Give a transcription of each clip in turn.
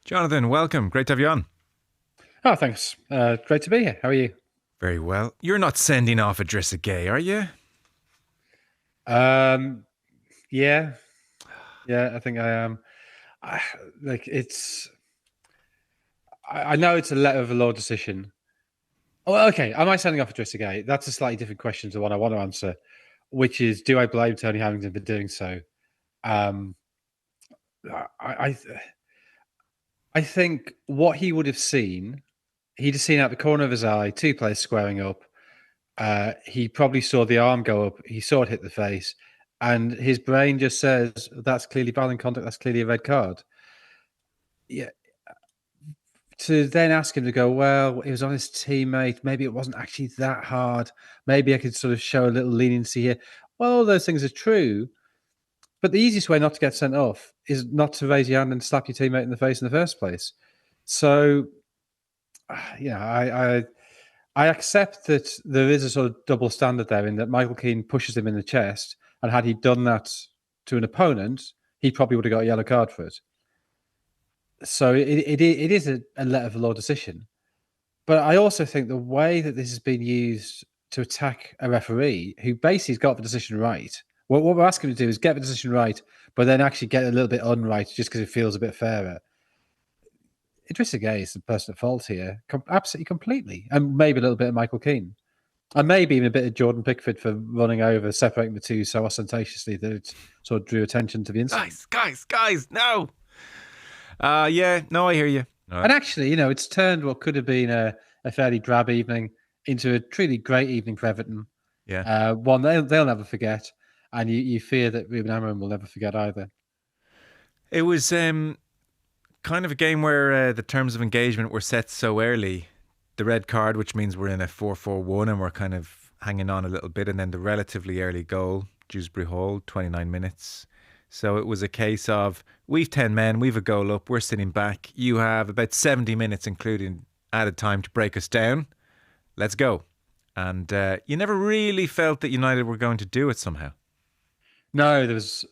Jonathan, welcome. Great to have you on. Oh, thanks. Great to be here. How are you? Very well. You're not sending off a Gay, are you? Um, yeah, yeah, I think I am. I, like it's, I know it's a letter of a law decision. Oh, okay. Am I sending off a Gay? That's a slightly different question to the one I want to answer, which is, do I blame Tony Hamilton for doing so? Um, I, I, I think what he would have seen, he'd have seen out the corner of his eye two players squaring up. He probably saw the arm go up. He saw it hit the face, and his brain just says, "That's clearly violent conduct. That's clearly a red card." Yeah. To then ask him to go, well, it was on his teammate. Maybe it wasn't actually that hard. Maybe I could sort of show a little leniency here. Well, all those things are true, but the easiest way not to get sent off is not to raise your hand and slap your teammate in the face in the first place. So, I accept that there is a sort of double standard there in that Michael Keane pushes him in the chest, and had he done that to an opponent, he probably would have got a yellow card for it. So it is a letter of the law decision. But I also think the way that this has been used to attack a referee who basically has got the decision right. What we're asking him to do is get the decision right, but then actually get a little bit unright just because it feels a bit fairer. Idrissa Gueye is the person at fault here, absolutely, completely, and maybe a little bit of Michael Keane, and maybe even a bit of Jordan Pickford for running over, separating the two so ostentatiously that it sort of drew attention to the incident. Guys, no. Yeah, no, I hear you. All And right. actually, it's turned what could have been a fairly drab evening into a truly great evening for Everton. Yeah. One they'll never forget, and you fear that Ruben Amorim will never forget either. It was kind of a game where the terms of engagement were set so early. The red card, which means we're in a 4-4-1 and we're kind of hanging on a little bit, and then the relatively early goal, Dewsbury Hall, 29 minutes. So it was a case of we've 10 men, we've a goal up, we're sitting back. You have about 70 minutes, including added time, to break us down. Let's go. And you never really felt that United were going to do it somehow. No, there was.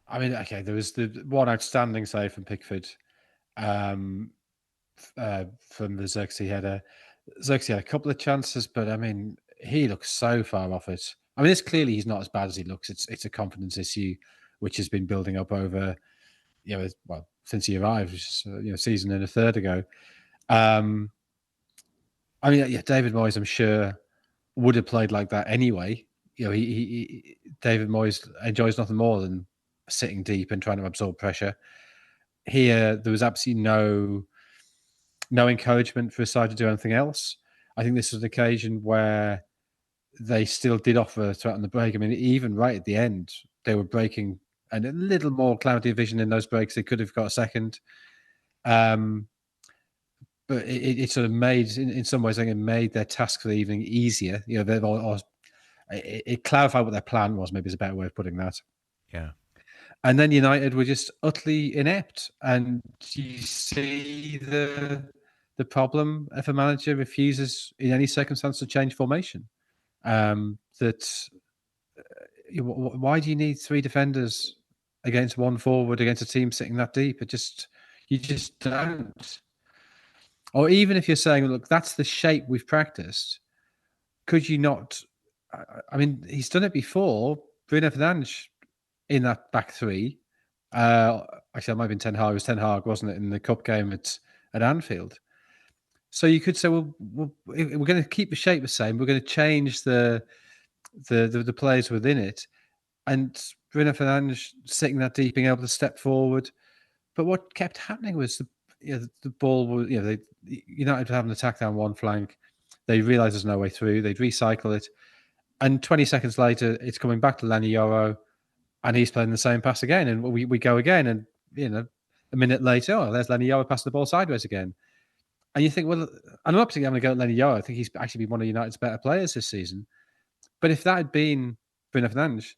I mean, okay, there was the one outstanding save from Pickford, um, from the Zirkzee header. Zirkzee had a couple of chances, but I mean, he looks so far off it. I mean, it's clearly he's not as bad as he looks. It's a confidence issue, which has been building up over, well, since he arrived, which is season and a third ago. Um, I mean, yeah, David Moyes, I'm sure, would have played like that anyway. David Moyes enjoys nothing more than sitting deep and trying to absorb pressure. Here, there was absolutely no encouragement for his side to do anything else. I think this was an occasion where they still did offer a threat on the break. I mean, even right at the end, they were breaking, and a little more clarity of vision in those breaks. They could have got a second. Um, but it sort of made, in some ways, I think it made their task for the evening easier. It clarified what their plan was, maybe is a better way of putting that. Yeah. And then United were just utterly inept. And you see the problem if a manager refuses in any circumstance to change formation. Why do you need three defenders against one forward against a team sitting that deep? You just don't. Or even if you're saying, look, that's the shape we've practiced, could you not? I mean, he's done it before. Bruno Fernandes in that back three. Actually, that might have been Ten Hag. It was Ten Hag, wasn't it, in the cup game at Anfield? So you could say, well, we're going to keep the shape the same. We're going to change the players within it, and Bruno Fernandes sitting that deep, being able to step forward. But what kept happening was the ball was, United would have an attack down one flank. They realise there's no way through. They'd recycle it, and 20 seconds later, it's coming back to Lany Yoro, and he's playing the same pass again, and we go again, and a minute later, there's Lany Yoro passing the ball sideways again. And you think, well, I'm not particularly having to go at Lany Yoro. I think he's actually been one of United's better players this season. But if that had been Bruno Fernandes,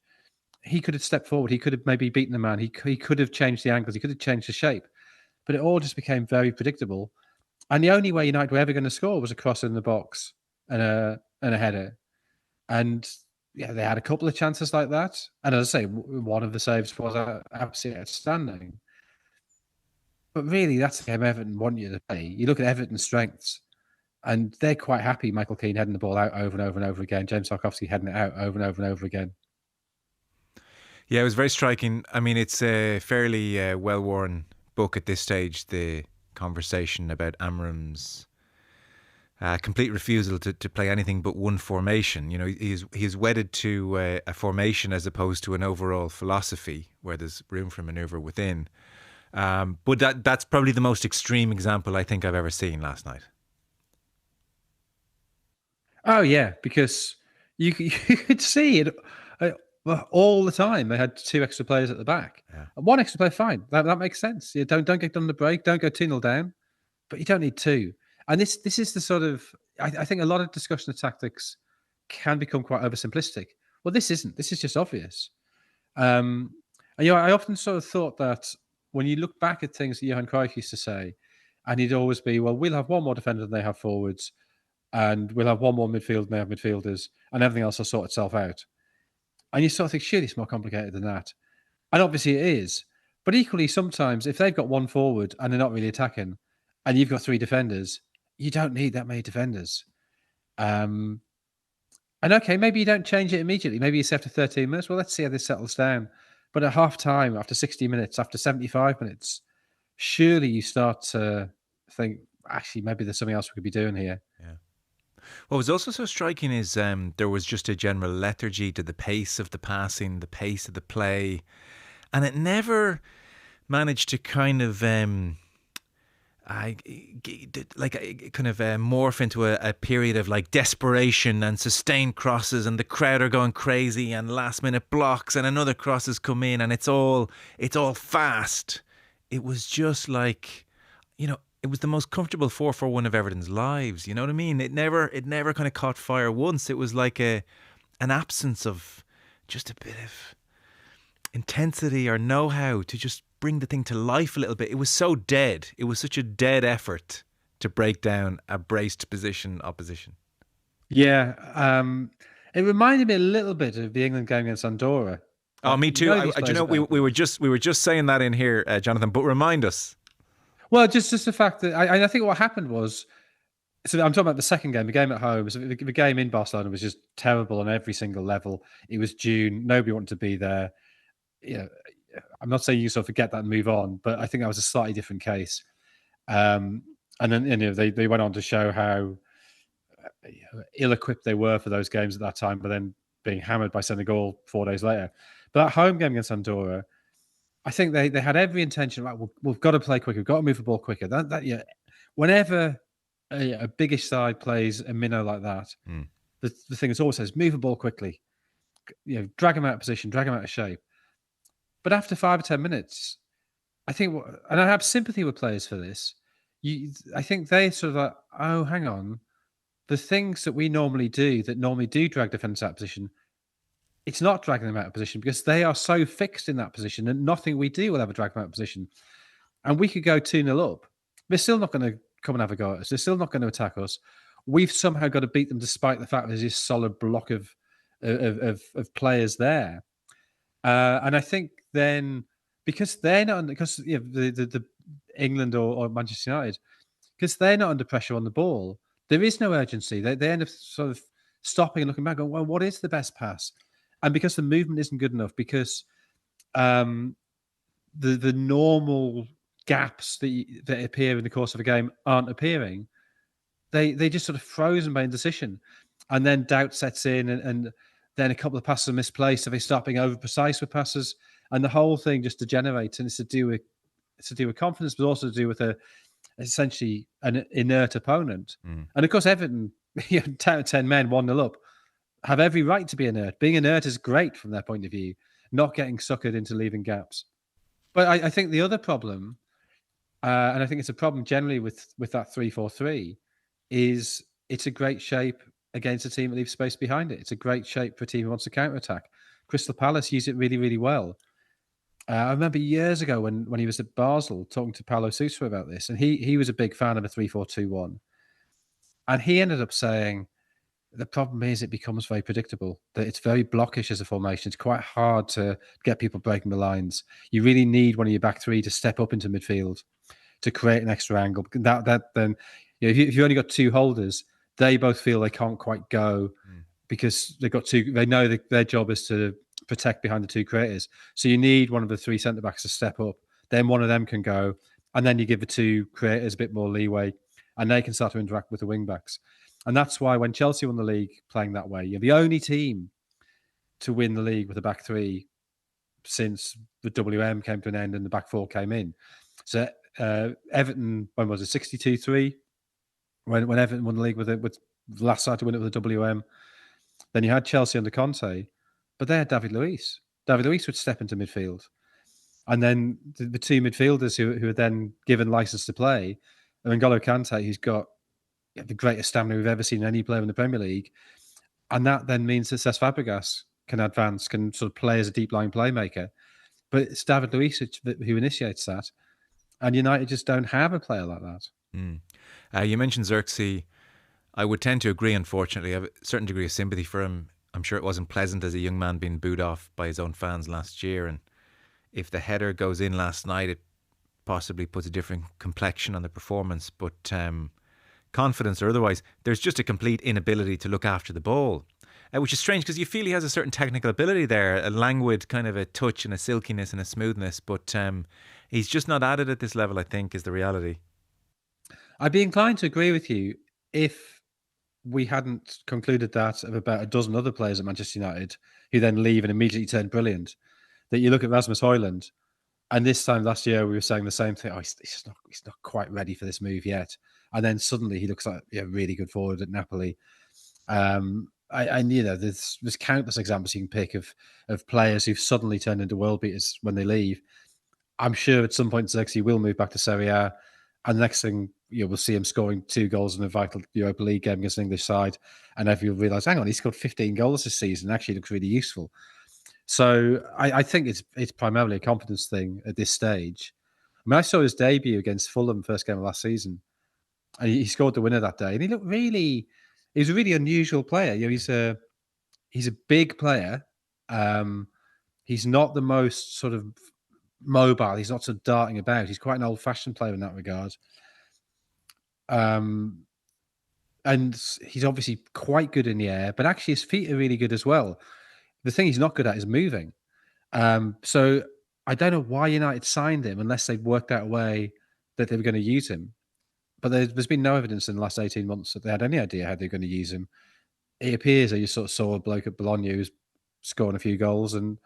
he could have stepped forward. He could have maybe beaten the man. He could have changed the angles. He could have changed the shape. But it all just became very predictable. And the only way United were ever going to score was a cross in the box and a header. And yeah, they had a couple of chances like that. And as I say, one of the saves was absolutely outstanding. But really, that's the game Everton want you to play. You look at Everton's strengths, and they're quite happy Michael Keane heading the ball out over and over and over again. James Tarkowski heading it out over and over and over again. Yeah, it was very striking. I mean, it's a fairly well-worn book at this stage, the conversation about Amram's complete refusal to play anything but one formation. You know, he's wedded to a formation as opposed to an overall philosophy where there's room for manoeuvre within. But that's probably the most extreme example I think I've ever seen last night. Oh yeah, because you could see it all the time. They had 2 extra players at the back. Yeah. 1 extra player, fine. That makes sense. You don't get done the break. Don't go 2-0 down, but you don't need 2. And this is the sort of I think a lot of discussion of tactics can become quite oversimplistic. Well, this isn't. This is just obvious. And, I often sort of thought that when you look back at things that Johan Cruyff used to say, and he'd always be, well, we'll have 1 more defender than they have forwards, and we'll have 1 more midfield than they have midfielders, and everything else will sort itself out. And you sort of think, surely it's more complicated than that. And obviously it is. But equally, sometimes if they've got 1 forward and they're not really attacking, and you've got 3 defenders, you don't need that many defenders. And okay, maybe you don't change it immediately. Maybe you say after 13 minutes, well, let's see how this settles down. But at half time, after 60 minutes, after 75 minutes, surely you start to think, actually, maybe there's something else we could be doing here. Yeah. What was also so striking is there was just a general lethargy to the pace of the passing, the pace of the play, and it never managed to kind of morph into a period of like desperation and sustained crosses, and the crowd are going crazy and last minute blocks and another cross has come in and it's all fast. It was just like, you know, it was the most comfortable 4-4-1 of Everton's lives. You know what I mean? It never kind of caught fire once. It was like an absence of just a bit of intensity or know-how to just bring the thing to life a little bit. It was so dead. It was such a dead effort to break down a braced position opposition. Yeah. It reminded me a little bit of the England game against Andorra. Oh, me too. We were just saying that in here, Jonathan, but remind us. Well, just the fact that I think what happened was, so I'm talking about the second game, the game at home. So the game in Barcelona was just terrible on every single level. It was June. Nobody wanted to be there. You know, I'm not saying you sort of forget that and move on, but I think that was a slightly different case. And then they went on to show how ill-equipped they were for those games at that time, but then being hammered by Senegal 4 days later. But that home game against Andorra, I think they had every intention, like, we've got to play quicker, we've got to move the ball quicker. Whenever a biggish side plays a minnow like that, the thing is always says, move the ball quickly, drag them out of position, drag them out of shape. But after 5 or 10 minutes, I think, and I have sympathy with players for this, I think they sort of like, oh, hang on, the things that we normally do that normally do drag defenders out of position, it's not dragging them out of position because they are so fixed in that position and nothing we do will ever drag them out of position. And we could go 2-0 up. They're still not going to come and have a go at us. They're still not going to attack us. We've somehow got to beat them despite the fact there's this solid block of players there. And I think then, because they're not, because the England or Manchester United, because they're not under pressure on the ball, there is no urgency. They end up sort of stopping and looking back, going, well, what is the best pass? And because the movement isn't good enough, because the normal gaps that appear in the course of a game aren't appearing, they just sort of frozen by indecision, and then doubt sets in, and then a couple of passes are misplaced, so they start being over precise with passes, and the whole thing just degenerates. And it's to do with confidence, but also to do with essentially an inert opponent. And of course, Everton, 10 out of 10 men, 1-0 up, have every right to be inert. Being inert is great from their point of view, not getting suckered into leaving gaps. But I think the other problem, and I think it's a problem generally with that 3-4-3, is it's a great shape against a team that leaves space behind it. It's a great shape for a team who wants to counter-attack. Crystal Palace use it really, really well. I remember years ago when he was at Basel talking to Paulo Sousa about this, and he was a big fan of a 3-4-2-1. And he ended up saying, the problem is it becomes very predictable, that it's very blockish as a formation. It's quite hard to get people breaking the lines. You really need one of your back three to step up into midfield. to create an extra angle. That then, if you only got two holders, they both feel they can't quite go because they've got two. They know that their job is to protect behind the two creators. So you need one of the three centre backs to step up. Then one of them can go, and then you give the two creators a bit more leeway, and they can start to interact with the wing backs. And that's why when Chelsea won the league playing that way, you're the only team to win the league with a back three since the WM came to an end and the back four came in. So Everton, when was it, 62-3? When Everton won the league with the last side to win it with the WM. Then you had Chelsea under Conte, but they had David Luiz. David Luiz would step into midfield. And then the two midfielders who are then given license to play, and N'Golo Kante, who's got the greatest stamina we've ever seen in any player in the Premier League. And that then means that Cesc Fabregas can advance, can sort of play as a deep line playmaker. But it's David Luiz who initiates that. And United just don't have a player like that. You mentioned Zirkzee. I would tend to agree, unfortunately. I have a certain degree of sympathy for him. I'm sure it wasn't pleasant as a young man being booed off by his own fans last year. And if the header goes in last night, it possibly puts a different complexion on the performance. But confidence or otherwise, there's just a complete inability to look after the ball. Which is strange because you feel he has a certain technical ability there, a languid kind of a touch and a silkiness and a smoothness. But he's just not at it at this level, I think, is the reality. I'd be inclined to agree with you if we hadn't concluded that of about a dozen other players at Manchester United who then leave and immediately turn brilliant. That you look at Rasmus Højlund, and this time last year we were saying the same thing. Oh, he's not quite ready for this move yet. And then suddenly he looks like a really good forward at Napoli. And there's countless examples you can pick of players who've suddenly turned into world beaters when they leave. I'm sure at some point Zirkzee will move back to Serie A, and the next thing we'll see him scoring 2 goals in a vital Europa League game against an English side, and everyone will realise, hang on, he scored 15 goals this season. Actually, looks really useful. So I think it's primarily a confidence thing at this stage. I mean, I saw his debut against Fulham first game of last season, and he scored the winner that day, and he looked really. He's a really unusual player. He's a big player. He's not the most sort of mobile. He's not sort of darting about. He's quite an old-fashioned player in that regard. And he's obviously quite good in the air, but actually his feet are really good as well. The thing he's not good at is moving. So I don't know why United signed him unless they'd worked out a way that they were going to use him. But there's been no evidence in the last 18 months that they had any idea how they're going to use him. It appears that you sort of saw a bloke at Bologna who's scoring a few goals and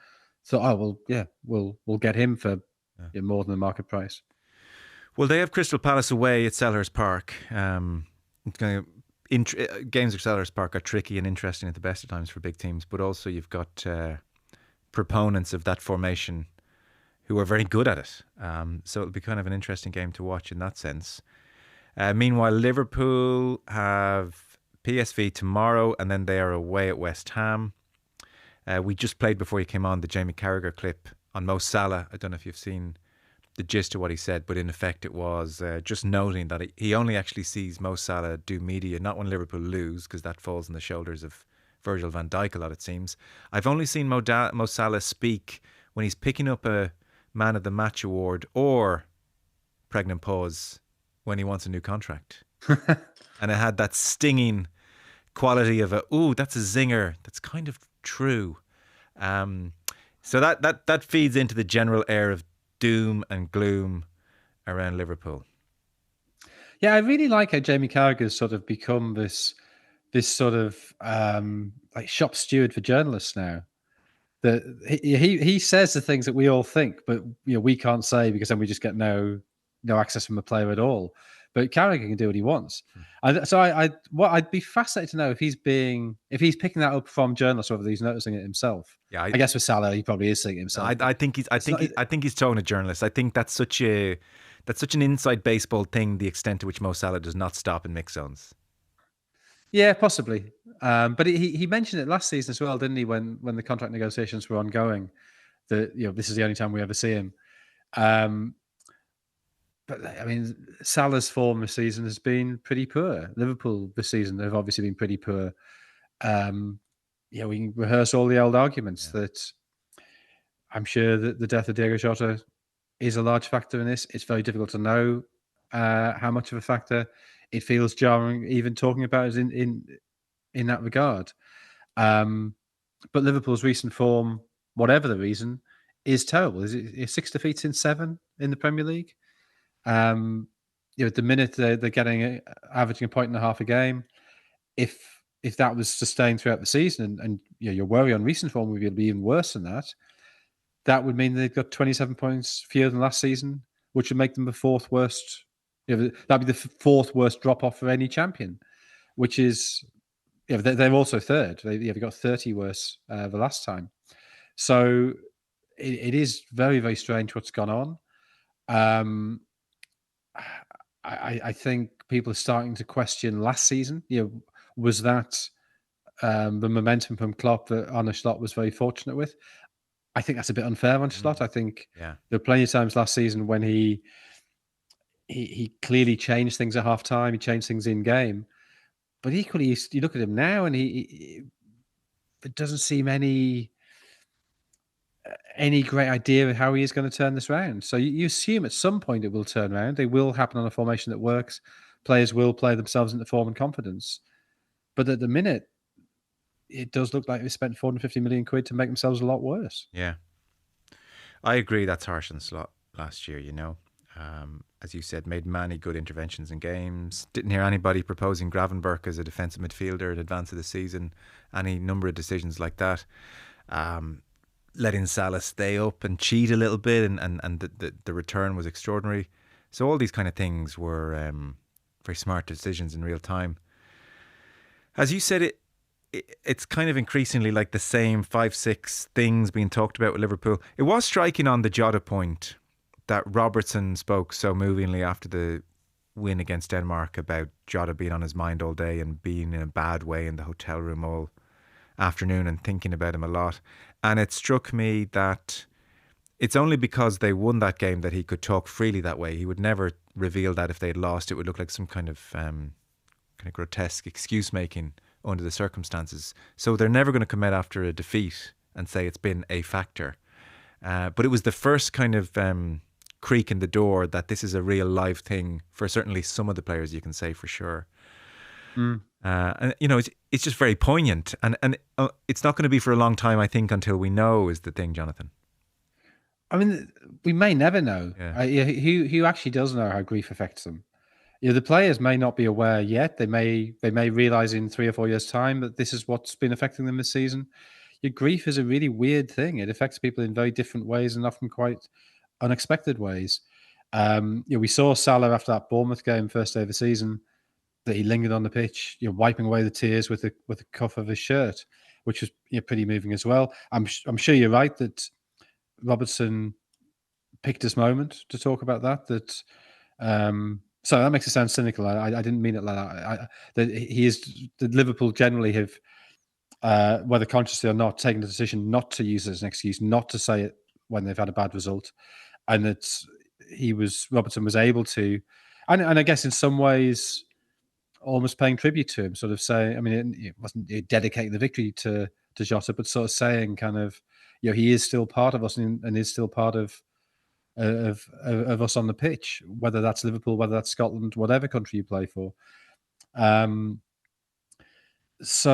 thought, oh, well, yeah, we'll get him for more than the market price. Well, they have Crystal Palace away at Selhurst Park. Games at Selhurst Park are tricky and interesting at the best of times for big teams, but also you've got proponents of that formation who are very good at it. So it'll be kind of an interesting game to watch in that sense. Meanwhile, Liverpool have PSV tomorrow, and then they are away at West Ham. We just played before you came on the Jamie Carragher clip on Mo Salah. I don't know if you've seen the gist of what he said, but in effect it was just noting that he only actually sees Mo Salah do media, not when Liverpool lose, because that falls on the shoulders of Virgil van Dijk a lot, it seems. I've only seen Mo Salah speak when he's picking up a Man of the Match award or, pregnant pause, when he wants a new contract. And it had that stinging quality of that's a zinger. That's kind of true. So that feeds into the general air of doom and gloom around Liverpool. Yeah, I really like how Jamie Carragher's sort of become this sort of like shop steward for journalists now. That he says the things that we all think, but we can't say because then we just get no access from the player at all. But Carragher can do what he wants. So I'd be fascinated to know if he's picking that up from journalists or whether he's noticing it himself. Yeah, I guess with Salah, he probably is seeing it himself. I think he's talking to journalists. I think that's such an inside baseball thing. The extent to which Mo Salah does not stop in mix zones. Yeah, possibly. But he mentioned it last season as well, didn't he? When the contract negotiations were ongoing, that this is the only time we ever see him. But I mean, Salah's form this season has been pretty poor. Liverpool this season have obviously been pretty poor. We can rehearse all the old arguments that I'm sure that the death of Diego Jota is a large factor in this. It's very difficult to know how much of a factor it feels jarring even talking about it in that regard. But Liverpool's recent form, whatever the reason, is terrible. Is it 6 defeats in 7 in the Premier League? At the minute they're getting averaging a point and a half a game. If that was sustained throughout the season, and your worry on recent form would be even worse than that, that would mean they've got 27 points fewer than last season, which would make them the fourth worst. That'd be the fourth worst drop off for any champion, which is they're also third. They've got 30 worse the last time. So it is very, very strange what's gone on. I think people are starting to question last season. Was that the momentum from Klopp that Arne Slot was very fortunate with? I think that's a bit unfair on Slot. I think there were plenty of times last season when he clearly changed things at half time. He changed things in game. But equally, you look at him now, and it doesn't seem any great idea of how he is going to turn this around. So you assume at some point it will turn around. They will happen on a formation that works. Players will play themselves into form and confidence. But at the minute, it does look like they spent 450 million quid to make themselves a lot worse. Yeah. I agree that's harsh on Slot last year, as you said, made many good interventions in games. Didn't hear anybody proposing Gravenberch as a defensive midfielder in advance of the season. Any number of decisions like that. Letting Salah stay up and cheat a little bit, and the return was extraordinary. So all these kind of things were very smart decisions in real time. As you said, it's kind of increasingly like the same 5-6 things being talked about with Liverpool. It was striking on the Jota point that Robertson spoke so movingly after the win against Denmark about Jota being on his mind all day and being in a bad way in the hotel room all afternoon and thinking about him a lot. And it struck me that it's only because they won that game that he could talk freely that way. He would never reveal that if they had lost. It would look like some kind of grotesque excuse making under the circumstances. So they're never going to come out after a defeat and say it's been a factor. But it was the first kind of creak in the door that this is a real live thing for certainly some of the players, you can say for sure. And it's just very poignant, and it's not going to be for a long time, I think, until we know is the thing, Jonathan. I mean, we may never know. Yeah. Who actually does know how grief affects them? The players may not be aware yet. They may realise in 3 or 4 years' time that this is what's been affecting them this season. Your grief is a really weird thing. It affects people in very different ways and often quite unexpected ways. We saw Salah after that Bournemouth game, first day of the season, that he lingered on the pitch, wiping away the tears with the cuff of his shirt, which was pretty moving as well. I'm sure you're right that Robertson picked his moment to talk about that. So that makes it sound cynical. I didn't mean it like that. That Liverpool generally have, whether consciously or not, taken the decision not to use it as an excuse, not to say it when they've had a bad result, and that Robertson was able to, and I guess in some ways, almost paying tribute to him, sort of saying, I mean, it wasn't dedicating the victory to Jota, but sort of saying, kind of, he is still part of us and is still part of us on the pitch, whether that's Liverpool, whether that's Scotland, whatever country you play for. It's,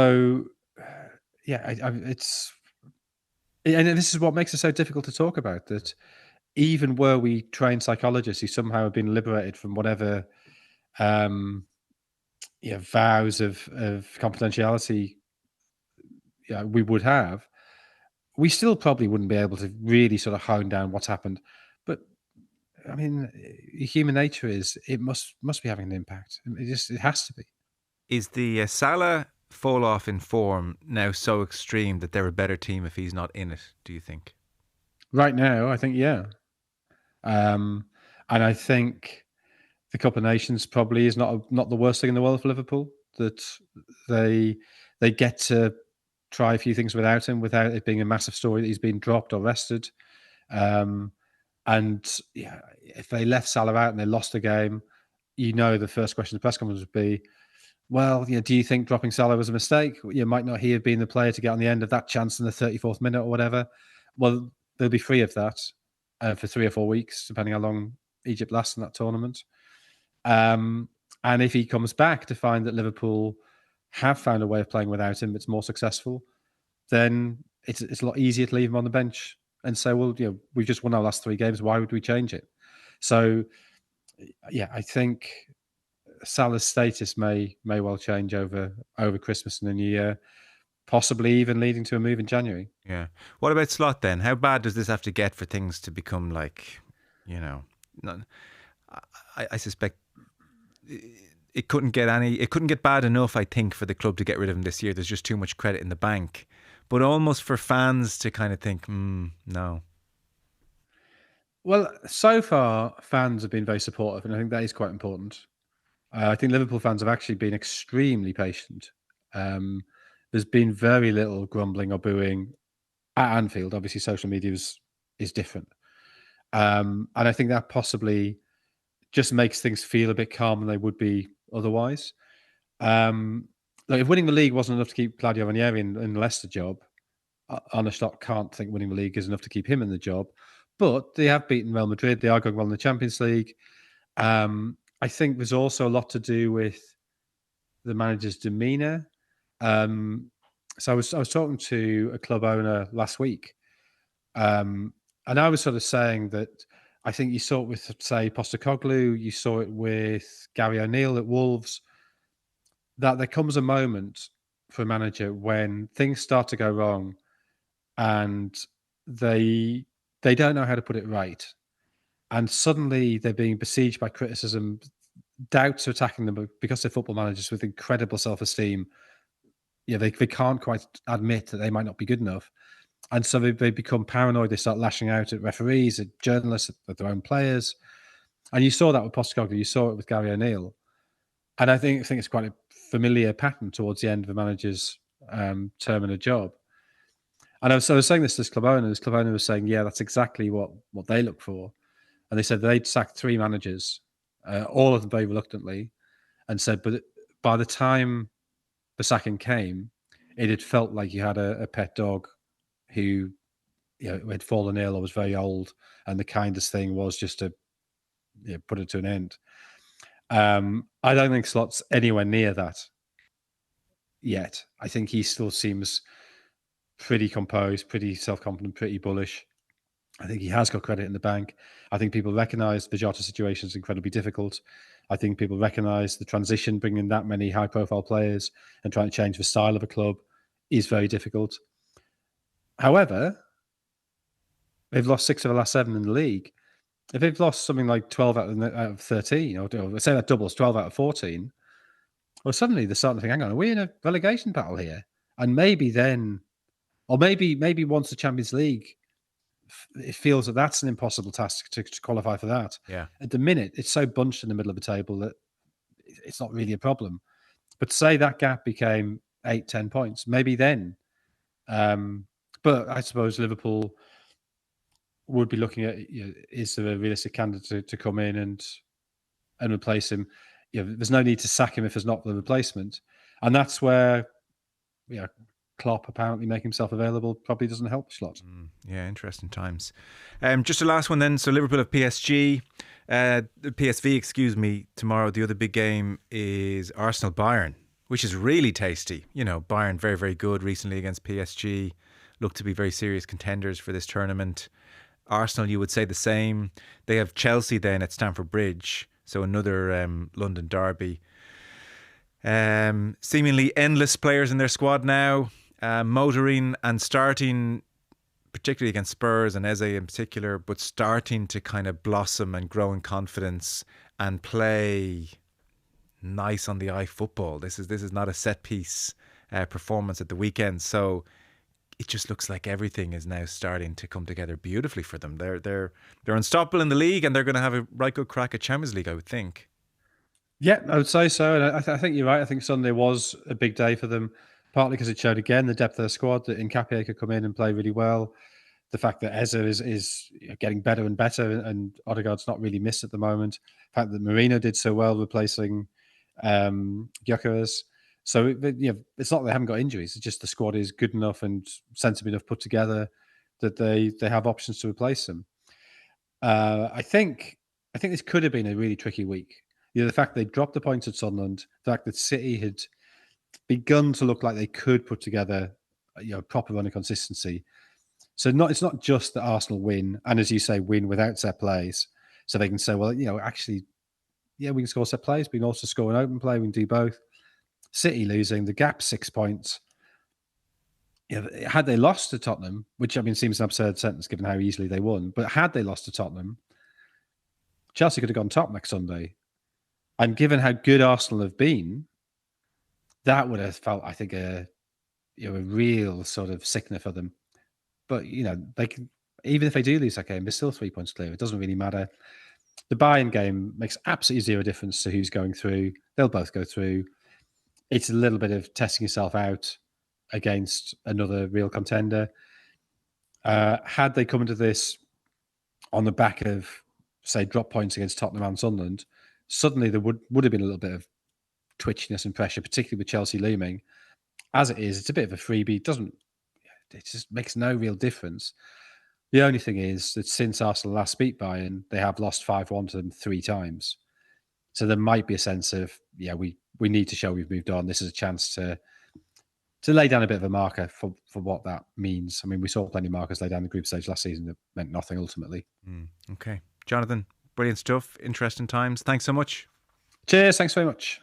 and this is what makes it so difficult to talk about, that even were we trained psychologists who somehow have been liberated from whatever vows of confidentiality we would have, we still probably wouldn't be able to really sort of hone down what's happened. But I mean, human nature is, it must be having an impact. It has to be. Is the Salah fall off in form now so extreme that they're a better team if he's not in it, do you think? Right now, I think, yeah. And I think the Cup of Nations probably is not the worst thing in the world for Liverpool, that they get to try a few things without him, without it being a massive story that he's been dropped or rested. And if they left Salah out and they lost the game, the first question of the press conference would be, well, do you think dropping Salah was a mistake? Might not he have been the player to get on the end of that chance in the 34th minute or whatever? Well, they'll be free of that for 3 or 4 weeks, depending how long Egypt lasts in that tournament. And if he comes back to find that Liverpool have found a way of playing without him that's more successful, then it's a lot easier to leave him on the bench and say, well, we've just won our last 3 games. Why would we change it? So, yeah, I think Salah's status may well change over Christmas and the New Year, possibly even leading to a move in January. Yeah. What about Slot then? How bad does this have to get for things to become like, not, I suspect it couldn't get bad enough, I think, for the club to get rid of him this year. There's just too much credit in the bank. But almost for fans to kind of think, no. Well, so far, fans have been very supportive, and I think that is quite important. I think Liverpool fans have actually been extremely patient. There's been very little grumbling or booing at Anfield. Obviously, social media is different. And I think that possibly just makes things feel a bit calmer than they would be otherwise. Like if winning the league wasn't enough to keep Claudio Ranieri in the Leicester job, Honest can't think winning the league is enough to keep him in the job. But they have beaten Real Madrid. They are going well in the Champions League. I think there's also a lot to do with the manager's demeanour. So I was talking to a club owner last week, and I was sort of saying that I think you saw it with, say, Postecoglou, you saw it with Gary O'Neill at Wolves, that there comes a moment for a manager when things start to go wrong and they don't know how to put it right. And suddenly they're being besieged by criticism, doubts are attacking them because they're football managers with incredible self-esteem. They can't quite admit that they might not be good enough. And so they become paranoid. They start lashing out at referees, at journalists, at their own players. And you saw that with Postecoglou. You saw it with Gary O'Neill. And I think it's quite a familiar pattern towards the end of a manager's term in a job. And I was saying this to this club owner. This club owner was saying, yeah, that's exactly what they look for. And they said they'd sacked 3 managers, all of them very reluctantly, and said, but by the time the sacking came, it had felt like you had a pet dog who had fallen ill or was very old, and the kindest thing was just to put it to an end. I don't think Slot's anywhere near that yet. I think he still seems pretty composed, pretty self-confident, pretty bullish. I think he has got credit in the bank. I think people recognise the Jota situation is incredibly difficult. I think people recognise the transition, bringing that many high-profile players and trying to change the style of a club is very difficult. However, they've lost 6 of the last 7 in the league. If they've lost something like 12 out of 13, or say that doubles 12 out of 14, well, suddenly they're starting to think, hang on, are we in a relegation battle here? And maybe then, or maybe once the Champions League, it feels that that's an impossible task to qualify for that. Yeah. At the minute, it's so bunched in the middle of the table that it's not really a problem. But say that gap became 8-10 points, maybe then. But I suppose Liverpool would be looking at, is there a realistic candidate to come in and replace him? There's no need to sack him if there's not the replacement. And that's where Klopp apparently making himself available probably doesn't help Slot. Yeah, interesting times. Just a last one then. So Liverpool have PSV, excuse me, tomorrow. The other big game is Arsenal-Bayern, which is really tasty. Bayern very, very good recently against PSG. Look to be very serious contenders for this tournament. Arsenal, you would say the same. They have Chelsea then at Stamford Bridge, so another London derby. Seemingly endless players in their squad now, motoring and starting, particularly against Spurs and Eze in particular, but starting to kind of blossom and grow in confidence and play nice on the eye football. This is not a set piece performance at the weekend, so it just looks like everything is now starting to come together beautifully for them. They're unstoppable in the league, and they're going to have a right good crack at Champions League, I would think. Yeah, I would say so. And I think you're right. I think Sunday was a big day for them, partly because it showed again the depth of their squad, that Nkapie could come in and play really well. The fact that Eze is getting better and better, and Odegaard's not really missed at the moment. The fact that Marino did so well replacing Gyökeres. So it's not they haven't got injuries. It's just the squad is good enough and sensible enough put together that they have options to replace them. I think this could have been a really tricky week. The fact they dropped the points at Sunderland, the fact that City had begun to look like they could put together proper run of consistency. So it's not just that Arsenal win, and as you say, win without set plays. So they can say, well, actually, we can score set plays, but we can also score an open play. We can do both. City losing, the gap 6 points. Had they lost to Tottenham, which seems an absurd sentence given how easily they won, but had they lost to Tottenham, Chelsea could have gone top next Sunday. And given how good Arsenal have been, that would have felt, I think, a real sort of sickener for them. But they can, even if they do lose that game, they're still 3 points clear. It doesn't really matter. The Bayern game makes absolutely zero difference to who's going through. They'll both go through. It's a little bit of testing yourself out against another real contender. Had they come into this on the back of, say, drop points against Tottenham and Sunderland, suddenly there would have been a little bit of twitchiness and pressure, particularly with Chelsea looming. As it is, it's a bit of a freebie. It just makes no real difference. The only thing is that since Arsenal last beat Bayern, they have lost 5-1 to them 3 times. So there might be a sense of, we need to show we've moved on. This is a chance to lay down a bit of a marker for what that means. We saw plenty of markers lay down the group stage last season that meant nothing ultimately. Okay. Jonathan, brilliant stuff. Interesting times. Thanks so much. Cheers. Thanks very much.